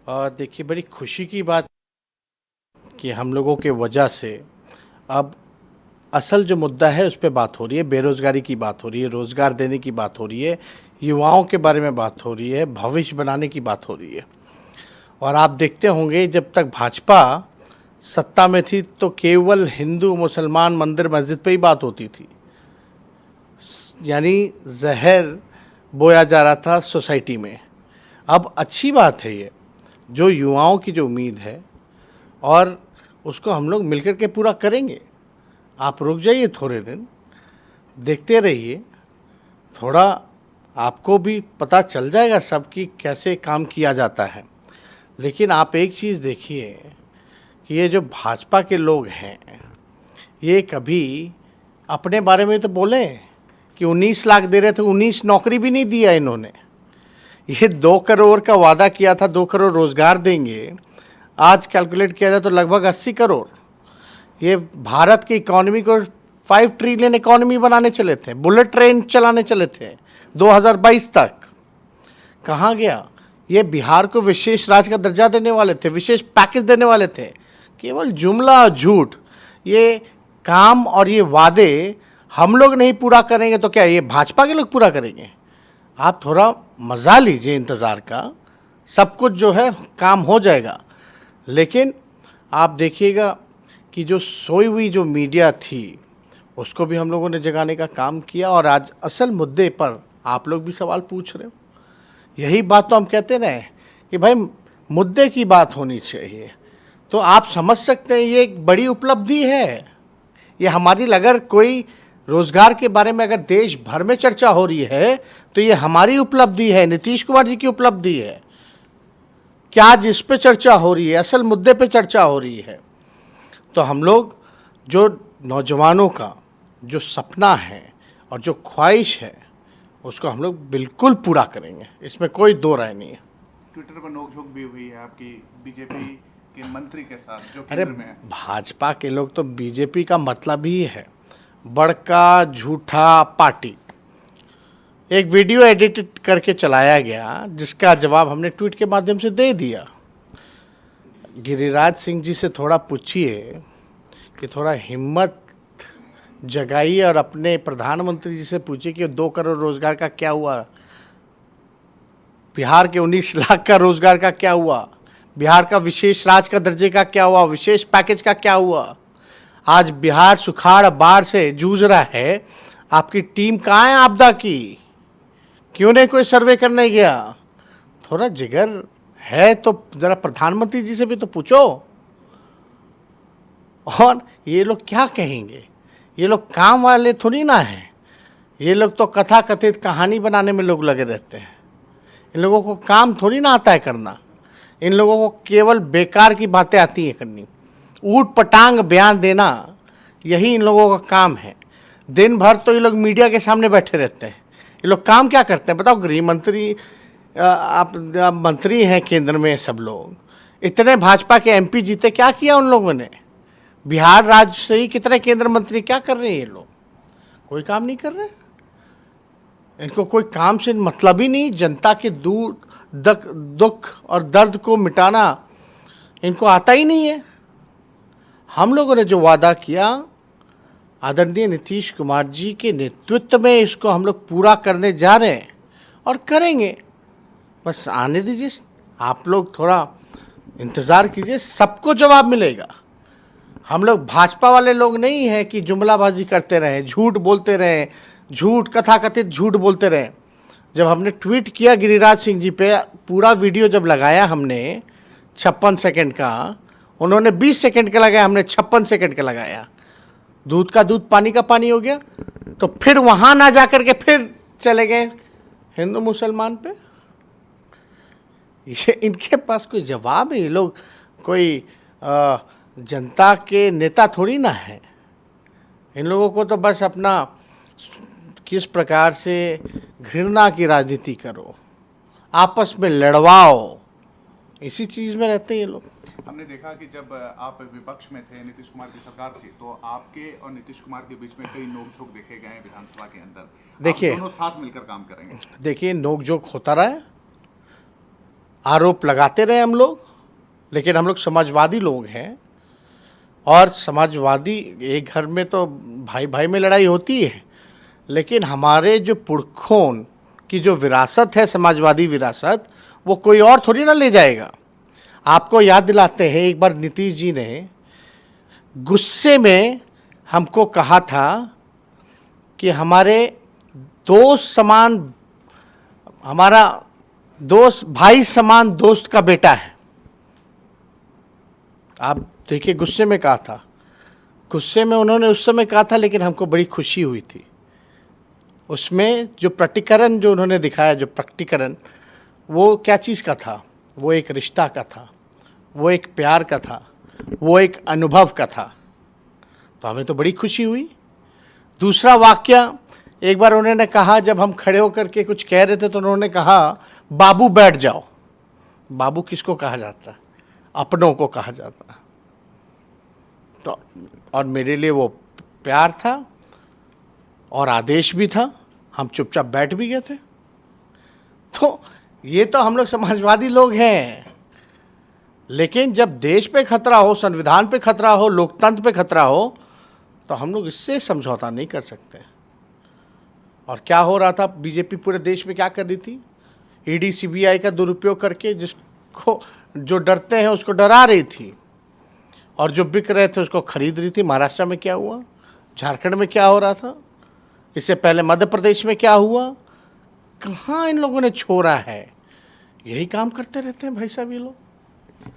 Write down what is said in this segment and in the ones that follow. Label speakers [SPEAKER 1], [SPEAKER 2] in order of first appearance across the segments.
[SPEAKER 1] और देखिए, बड़ी खुशी की बात कि हम लोगों के वजह से अब असल जो मुद्दा है उस पे बात हो रही है, बेरोज़गारी की बात हो रही है, रोज़गार देने की बात हो रही है, युवाओं के बारे में बात हो रही है, भविष्य बनाने की बात हो रही है। और आप देखते होंगे, जब तक भाजपा सत्ता में थी तो केवल हिंदू मुसलमान मंदिर मस्जिद पे ही बात होती थी, यानी जहर बोया जा रहा था सोसाइटी में। अब अच्छी बात है ये, जो युवाओं की जो उम्मीद है और उसको हम लोग मिलकर के पूरा करेंगे। आप रुक जाइए थोड़े दिन, देखते रहिए, थोड़ा आपको भी पता चल जाएगा सब कि कैसे काम किया जाता है। लेकिन आप एक चीज़ देखिए कि ये जो भाजपा के लोग हैं, ये कभी अपने बारे में तो बोले कि 19 लाख दे रहे थे, 19 नौकरी भी नहीं दिया इन्होंने। ये 2 करोड़ का वादा किया था, 2 करोड़ रोजगार देंगे, आज कैलकुलेट किया जाए तो लगभग 80 करोड़। ये भारत की इकोनॉमी को 5 ट्रिलियन इकोनॉमी बनाने चले थे, बुलेट ट्रेन चलाने चले थे 2022 तक। कहाँ गया? ये बिहार को विशेष राज्य का दर्जा देने वाले थे, विशेष पैकेज देने वाले थे। केवल जुमला झूठ। ये काम और ये वादे हम लोग नहीं पूरा करेंगे तो क्या ये भाजपा के लोग पूरा करेंगे? आप थोड़ा मज़ा लीजिए इंतज़ार का, सब कुछ जो है काम हो जाएगा। लेकिन आप देखिएगा कि जो सोई हुई जो मीडिया थी उसको भी हम लोगों ने जगाने का काम किया, और आज असल मुद्दे पर आप लोग भी सवाल पूछ रहे हो। यही बात तो हम कहते रहे कि भाई मुद्दे की बात होनी चाहिए। तो आप समझ सकते हैं ये एक बड़ी उपलब्धि है। ये हमारी, अगर कोई रोजगार के बारे में अगर देश भर में चर्चा हो रही है तो ये हमारी उपलब्धि है, नीतीश कुमार जी की उपलब्धि है कि आज इस पे चर्चा हो रही है, असल मुद्दे पे चर्चा हो रही है। तो हम लोग जो नौजवानों का जो सपना है और जो ख्वाहिश है उसको हम लोग बिल्कुल पूरा करेंगे, इसमें कोई दो राय नहीं है।
[SPEAKER 2] ट्विटर पर नोकझोंक भी हुई है आपकी बीजेपी के मंत्री के साथ जो
[SPEAKER 1] अरे
[SPEAKER 2] केंद्र में है।
[SPEAKER 1] भाजपा के लोग तो बीजेपी का मतलब ही है बड़का झूठा पार्टी। एक वीडियो एडिट करके चलाया गया जिसका जवाब हमने ट्वीट के माध्यम से दे दिया। गिरिराज सिंह जी से थोड़ा पूछिए कि थोड़ा हिम्मत जगाइए और अपने प्रधानमंत्री जी से पूछिए कि 2 करोड़ रोजगार का क्या हुआ, बिहार के 19 लाख का रोजगार का क्या हुआ, बिहार का विशेष राज्य का दर्जे का क्या हुआ, विशेष पैकेज का क्या हुआ। आज बिहार सुखाड़ बाढ़ से जूझ रहा है, आपकी टीम कहाँ है आपदा की? क्यों नहीं कोई सर्वे करने गया? थोड़ा जिगर है तो जरा प्रधानमंत्री जी से भी तो पूछो। और ये लोग क्या कहेंगे? ये लोग काम वाले थोड़ी ना हैं, ये लोग तो कथा कथित कहानी बनाने में लोग लगे रहते हैं। इन लोगों को काम थोड़ी ना आता है करना, इन लोगों को केवल बेकार की बातें आती हैं करनी, ऊट पटांग बयान देना, यही इन लोगों का काम है। दिन भर तो ये लोग मीडिया के सामने बैठे रहते हैं। ये लोग काम क्या करते हैं बताओ? गृह मंत्री, आप मंत्री हैं केंद्र में, सब लोग इतने भाजपा के एमपी जीते, क्या किया उन लोगों ने? बिहार राज्य से ही कितने केंद्र मंत्री क्या कर रहे हैं? ये लोग कोई काम नहीं कर रहे। इनको कोई काम से मतलब ही नहीं, जनता के दुख और दर्द को मिटाना इनको आता ही नहीं है। हम लोगों ने जो वादा किया आदरणीय नीतीश कुमार जी के नेतृत्व में, इसको हम लोग पूरा करने जा रहे हैं और करेंगे। बस आने दीजिए, आप लोग थोड़ा इंतज़ार कीजिए, सबको जवाब मिलेगा। हम लोग भाजपा वाले लोग नहीं हैं कि जुमलाबाजी करते रहें, झूठ बोलते रहें, झूठ कथाकथित झूठ बोलते रहें। जब हमने ट्वीट किया गिरिराज सिंह जी पे, पूरा वीडियो जब लगाया हमने 56 सेकंड का, उन्होंने 20 सेकंड का लगाया, हमने 56 सेकंड का लगाया। दूध का दूध पानी का पानी हो गया। तो फिर वहां ना जाकर के फिर चले गए हिंदू मुसलमान पे। ये इनके पास कोई जवाब है? ये लोग कोई जनता के नेता थोड़ी ना है। इन लोगों को तो बस अपना किस प्रकार से घृणा की राजनीति करो, आपस में लड़वाओ, इसी चीज़ में रहते हैं ये लोग।
[SPEAKER 2] हमने देखा कि जब आप विपक्ष में थे, नीतीश कुमार की सरकार थी, तो आपके और नीतीश कुमार के बीच में कई नोकझोंक देखे गए हैं विधानसभा के अंदर।
[SPEAKER 1] देखिए,
[SPEAKER 2] आप दोनों साथ मिलकर काम करेंगे?
[SPEAKER 1] देखिए, नोकझोंक होता रहा है। आरोप लगाते रहे हम लोग, लेकिन हम लोग समाजवादी लोग हैं, और समाजवादी एक घर में तो भाई भाई में लड़ाई होती है, लेकिन हमारे जो पुरखों की जो विरासत है, समाजवादी विरासत, वो कोई और थोड़ी ना ले जाएगा। आपको याद दिलाते हैं, एक बार नीतीश जी ने गुस्से में हमको कहा था कि हमारे दोस्त समान, हमारा दोस्त भाई समान दोस्त का बेटा है। आप देखिए, गुस्से में कहा था, गुस्से में उन्होंने उस समय कहा था, लेकिन हमको बड़ी खुशी हुई थी। उसमें जो प्रकटीकरण जो उन्होंने दिखाया, जो प्रकटीकरण, वो क्या चीज़ का था? वो एक रिश्ता का था, वो एक प्यार का था, वो एक अनुभव का था। तो हमें तो बड़ी खुशी हुई। दूसरा वाक्य, एक बार उन्होंने कहा, जब हम खड़े होकर के कुछ कह रहे थे तो उन्होंने कहा, बाबू बैठ जाओ। बाबू किसको कहा जाता है? अपनों को कहा जाता है। तो और मेरे लिए वो प्यार था और आदेश भी था। हम चुपचाप बैठ भी गए थे। तो ये तो हम लोग समाजवादी लोग हैं, लेकिन जब देश पे खतरा हो, संविधान पे खतरा हो, लोकतंत्र पे खतरा हो, तो हम लोग इससे समझौता नहीं कर सकते। और क्या हो रहा था? बीजेपी पूरे देश में क्या कर रही थी? ईडी सीबीआई का दुरुपयोग करके जिसको, जो डरते हैं उसको डरा रही थी, और जो बिक रहे थे उसको खरीद रही थी। महाराष्ट्र में क्या हुआ? झारखंड में क्या हो रहा था? इससे पहले मध्य प्रदेश में क्या हुआ? कहाँ इन लोगों ने छोड़ा है? यही काम करते रहते हैं भाई साहब ये लोग।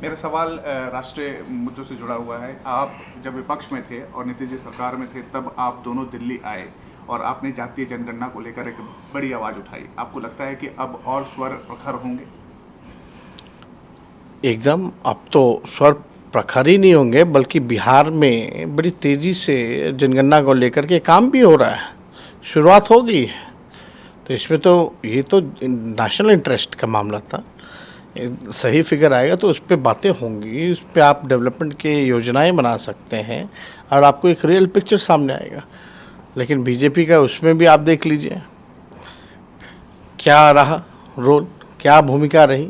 [SPEAKER 2] मेरा सवाल राष्ट्रीय मुद्दों से जुड़ा हुआ है। आप जब विपक्ष में थे और नीतीश जी सरकार में थे, तब आप दोनों दिल्ली आए और आपने जातीय जनगणना को लेकर एक बड़ी आवाज़ उठाई। आपको लगता है कि अब और स्वर प्रखर होंगे?
[SPEAKER 1] एकदम, अब तो स्वर प्रखर ही नहीं होंगे, बल्कि बिहार में बड़ी तेज़ी से जनगणना को लेकर के काम भी हो रहा है, शुरुआत हो गई है। तो इसमें तो ये तो नेशनल इंटरेस्ट का मामला था। सही फिगर आएगा तो उस पर बातें होंगी, उस पर आप डेवलपमेंट के योजनाएं बना सकते हैं और आपको एक रियल पिक्चर सामने आएगा। लेकिन बीजेपी का उसमें भी आप देख लीजिए क्या रहा रोल, क्या भूमिका रही।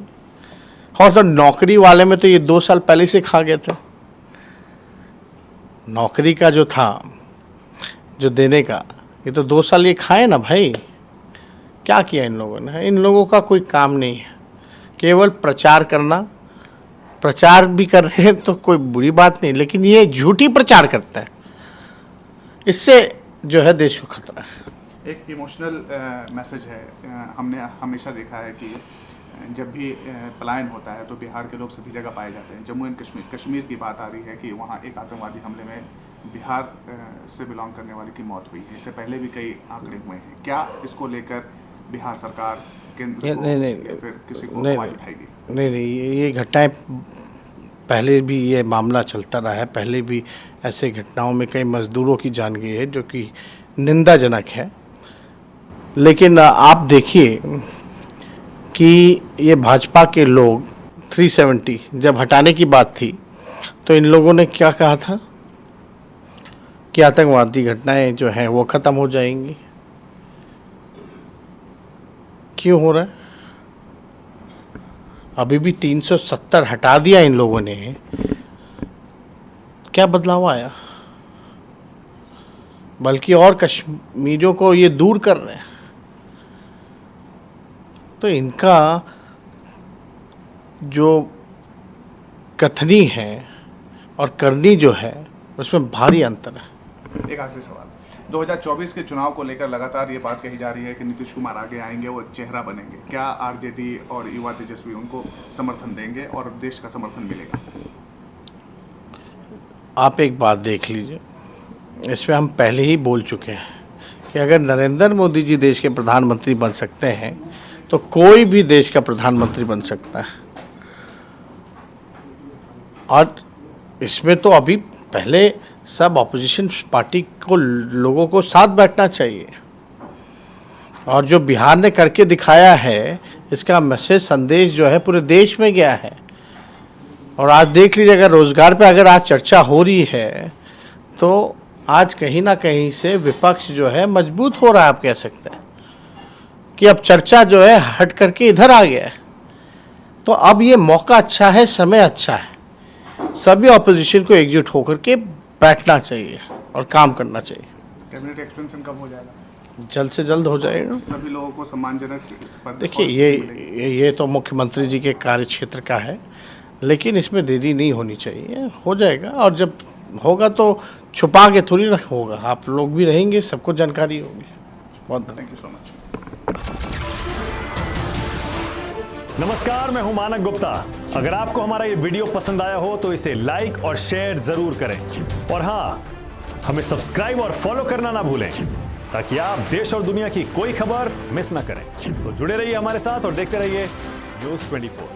[SPEAKER 1] और तो नौकरी वाले में तो ये 2 साल पहले से खा गए थे। नौकरी का जो था, जो देने का, ये तो 2 साल ये खाए ना भाई। क्या किया इन लोगों ने? इन लोगों का कोई काम नहीं है, केवल प्रचार करना। प्रचार भी कर रहे हैं तो कोई बुरी बात नहीं, लेकिन ये झूठी प्रचार करता है, इससे जो है देश को खतरा है।
[SPEAKER 2] एक इमोशनल मैसेज है। हमने हमेशा देखा है कि जब भी पलायन होता है तो बिहार के लोग सभी जगह पाए जाते हैं। जम्मू एंड कश्मीर की बात आ रही है कि वहाँ एक आतंकवादी हमले में बिहार से बिलोंग करने वाले की मौत हुई है। इससे पहले भी कई आंकड़े हुए हैं। क्या इसको लेकर बिहार सरकार केंद्र को
[SPEAKER 1] नहीं,
[SPEAKER 2] फिर किसी को आवाज उठाएगी?
[SPEAKER 1] नहीं, ये घटनाएं पहले भी, ये मामला चलता रहा है। पहले भी ऐसे घटनाओं में कई मजदूरों की जान गई है, जो कि निंदाजनक है। लेकिन आप देखिए कि ये भाजपा के लोग 370 जब हटाने की बात थी, तो इन लोगों ने क्या कहा था कि आतंकवादी घटनाएं जो हैं वो ख़त्म हो जाएंगी। क्यों हो रहा है? अभी भी 370 हटा दिया इन लोगों ने, क्या बदलाव आया? बल्कि और कश्मीरियों को ये दूर कर रहे हैं। तो इनका जो कथनी है और करनी जो है, उसमें भारी अंतर है।
[SPEAKER 2] एक आखिरी सवाल, 2024 के चुनाव को लेकर लगातार ये बात कही जा रही है कि नीतीश कुमार आगे आएंगे, वो चेहरा बनेंगे। क्या आरजेडी और युवा तेजस्वी उनको समर्थन देंगे और देश का समर्थन मिलेगा?
[SPEAKER 1] आप एक बात देख लीजिए, इसमें हम पहले ही बोल चुके हैं कि अगर नरेंद्र मोदी जी देश के प्रधानमंत्री बन सकते हैं तो कोई भी देश का प्रधानमंत्री बन सकता है। और इसमें तो अभी पहले सब ऑपोजिशन पार्टी को, लोगों को साथ बैठना चाहिए। और जो बिहार ने करके दिखाया है, इसका मैसेज, संदेश जो है पूरे देश में गया है। और आज देख लीजिए, अगर रोजगार पे अगर आज चर्चा हो रही है, तो आज कहीं ना कहीं से विपक्ष जो है मजबूत हो रहा है। आप कह सकते हैं कि अब चर्चा जो है हट करके इधर आ गया है। तो अब ये मौका अच्छा है, समय अच्छा है, सभी ऑपोजिशन को एकजुट होकर के बैठना चाहिए और काम करना चाहिए।
[SPEAKER 2] कैबिनेट एक्सपेंशन कब हो जाएगा?
[SPEAKER 1] जल्द से जल्द हो जाएगा।
[SPEAKER 2] सभी लोगों को सम्मानजनक पद
[SPEAKER 1] देखिए ये तो मुख्यमंत्री जी के कार्य क्षेत्र का है, लेकिन इसमें देरी नहीं होनी चाहिए, हो जाएगा। और जब होगा तो छुपा के थोड़ी ना होगा, आप लोग भी रहेंगे, सबको जानकारी होगी। बहुत
[SPEAKER 2] थैंक यू सो मच।
[SPEAKER 3] नमस्कार, मैं हूं मानक गुप्ता। अगर आपको हमारा ये वीडियो पसंद आया हो तो इसे लाइक और शेयर जरूर करें, और हाँ, हमें सब्सक्राइब और फॉलो करना ना भूलें ताकि आप देश और दुनिया की कोई खबर मिस ना करें। तो जुड़े रहिए हमारे साथ और देखते रहिए News 24।